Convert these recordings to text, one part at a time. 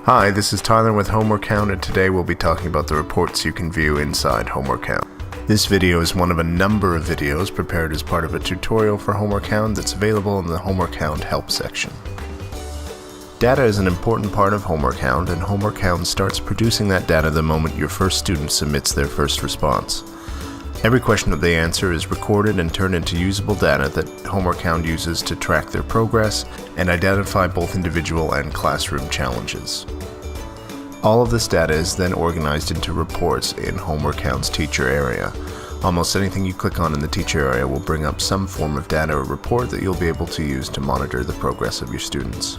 Hi, this is Tyler with Homework Count, and today we'll be talking about the reports you can view inside Homework Count. This video is one of a number of videos prepared as part of a tutorial for Homework Count that's available in the Homework Count help section. Data is an important part of Homework Count, and Homework Count starts producing that data the moment your first student submits their first response. Every question that they answer is recorded and turned into usable data that Homework Count uses to track their progress and identify both individual and classroom challenges. All of this data is then organized into reports in Homework Count's teacher area. Almost anything you click on in the teacher area will bring up some form of data or report that you'll be able to use to monitor the progress of your students.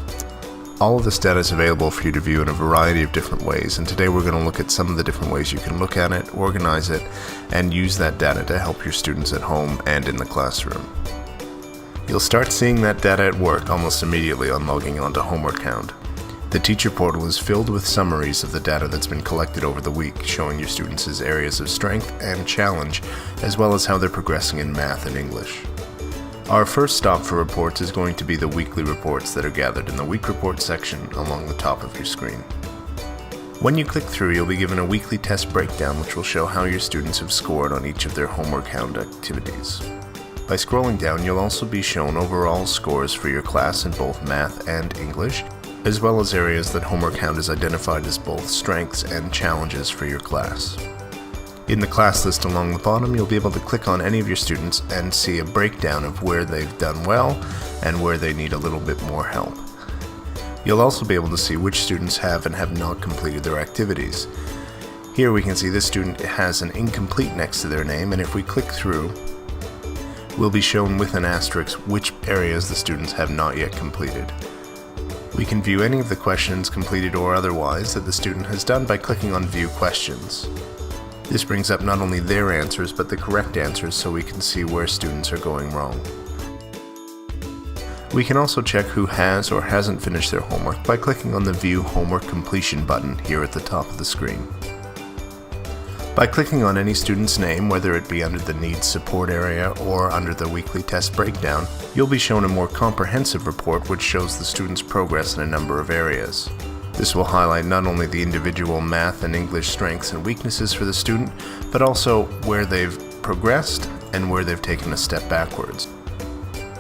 All of this data is available for you to view in a variety of different ways, and today we're going to look at some of the different ways you can look at it, organize it, and use that data to help your students at home and in the classroom. You'll start seeing that data at work almost immediately on logging onto Homework Count. The teacher portal is filled with summaries of the data that's been collected over the week, showing your students' areas of strength and challenge, as well as how they're progressing in math and English. Our first stop for reports is going to be the weekly reports that are gathered in the Week Report section along the top of your screen. When you click through, you'll be given a weekly test breakdown which will show how your students have scored on each of their Homework Count activities. By scrolling down, you'll also be shown overall scores for your class in both math and English, as well as areas that Homework Count has identified as both strengths and challenges for your class. In the class list along the bottom, you'll be able to click on any of your students and see a breakdown of where they've done well and where they need a little bit more help. You'll also be able to see which students have and have not completed their activities. Here we can see this student has an incomplete next to their name, and if we click through, we'll be shown with an asterisk which areas the students have not yet completed. We can view any of the questions, completed or otherwise, that the student has done by clicking on View Questions. This brings up not only their answers, but the correct answers so we can see where students are going wrong. We can also check who has or hasn't finished their homework by clicking on the View Homework Completion button here at the top of the screen. By clicking on any student's name, whether it be under the Needs Support area or under the Weekly Test Breakdown, you'll be shown a more comprehensive report which shows the student's progress in a number of areas. This will highlight not only the individual math and English strengths and weaknesses for the student, but also where they've progressed and where they've taken a step backwards.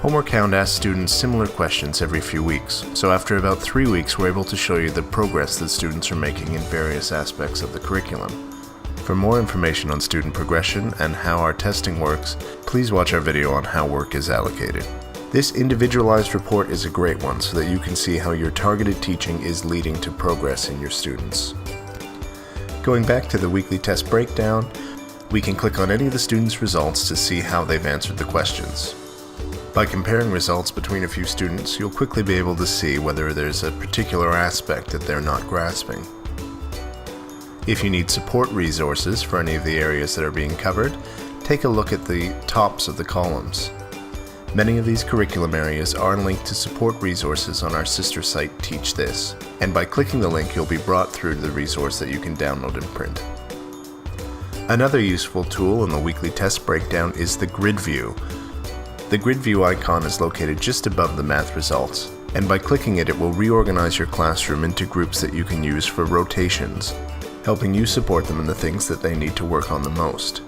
Homework Count asks students similar questions every few weeks, so after about 3 weeks we're able to show you the progress that students are making in various aspects of the curriculum. For more information on student progression and how our testing works, please watch our video on how work is allocated. This individualized report is a great one so that you can see how your targeted teaching is leading to progress in your students. Going back to the weekly test breakdown, we can click on any of the students' results to see how they've answered the questions. By comparing results between a few students, you'll quickly be able to see whether there's a particular aspect that they're not grasping. If you need support resources for any of the areas that are being covered, take a look at the tops of the columns. Many of these curriculum areas are linked to support resources on our sister site Teach This, and by clicking the link you'll be brought through to the resource that you can download and print. Another useful tool in the weekly test breakdown is the grid view. The grid view icon is located just above the math results, and by clicking it, it will reorganize your classroom into groups that you can use for rotations, helping you support them in the things that they need to work on the most.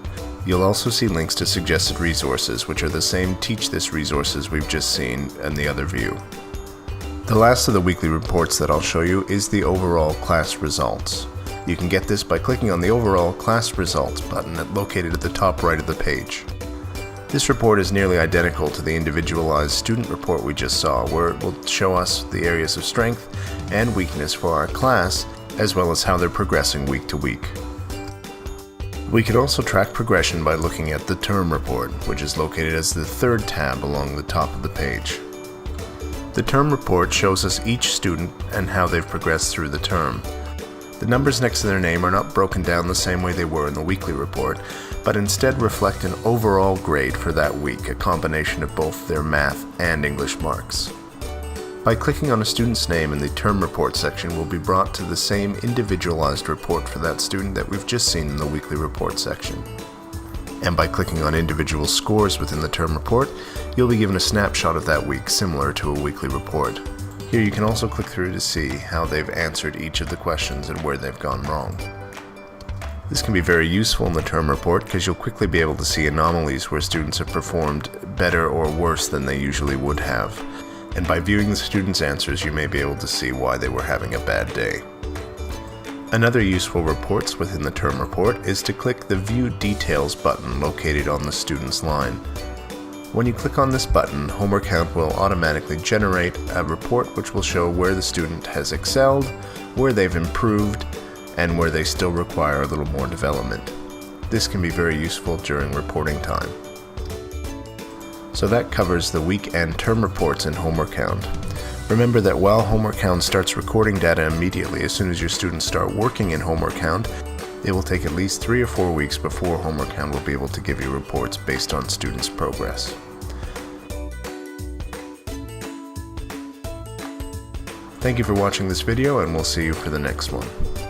You'll also see links to suggested resources, which are the same Teach This resources we've just seen in the other view. The last of the weekly reports that I'll show you is the overall class results. You can get this by clicking on the overall class results button located at the top right of the page. This report is nearly identical to the individualized student report we just saw, where it will show us the areas of strength and weakness for our class, as well as how they're progressing week to week. We can also track progression by looking at the term report, which is located as the third tab along the top of the page. The term report shows us each student and how they've progressed through the term. The numbers next to their name are not broken down the same way they were in the weekly report, but instead reflect an overall grade for that week, a combination of both their math and English marks. By clicking on a student's name in the term report section, we'll be brought to the same individualized report for that student that we've just seen in the weekly report section. And by clicking on individual scores within the term report, you'll be given a snapshot of that week similar to a weekly report. Here you can also click through to see how they've answered each of the questions and where they've gone wrong. This can be very useful in the term report because you'll quickly be able to see anomalies where students have performed better or worse than they usually would have. And by viewing the students' answers, you may be able to see why they were having a bad day. Another useful reports within the term report is to click the View Details button located on the student's line. When you click on this button, HomeworkHound will automatically generate a report which will show where the student has excelled, where they've improved, and where they still require a little more development. This can be very useful during reporting time. So that covers the week and term reports in HomeworkHound. Remember that while HomeworkHound starts recording data immediately as soon as your students start working in HomeworkHound, it will take at least 3 or 4 weeks before HomeworkHound will be able to give you reports based on students' progress. Thank you for watching this video, and we'll see you for the next one.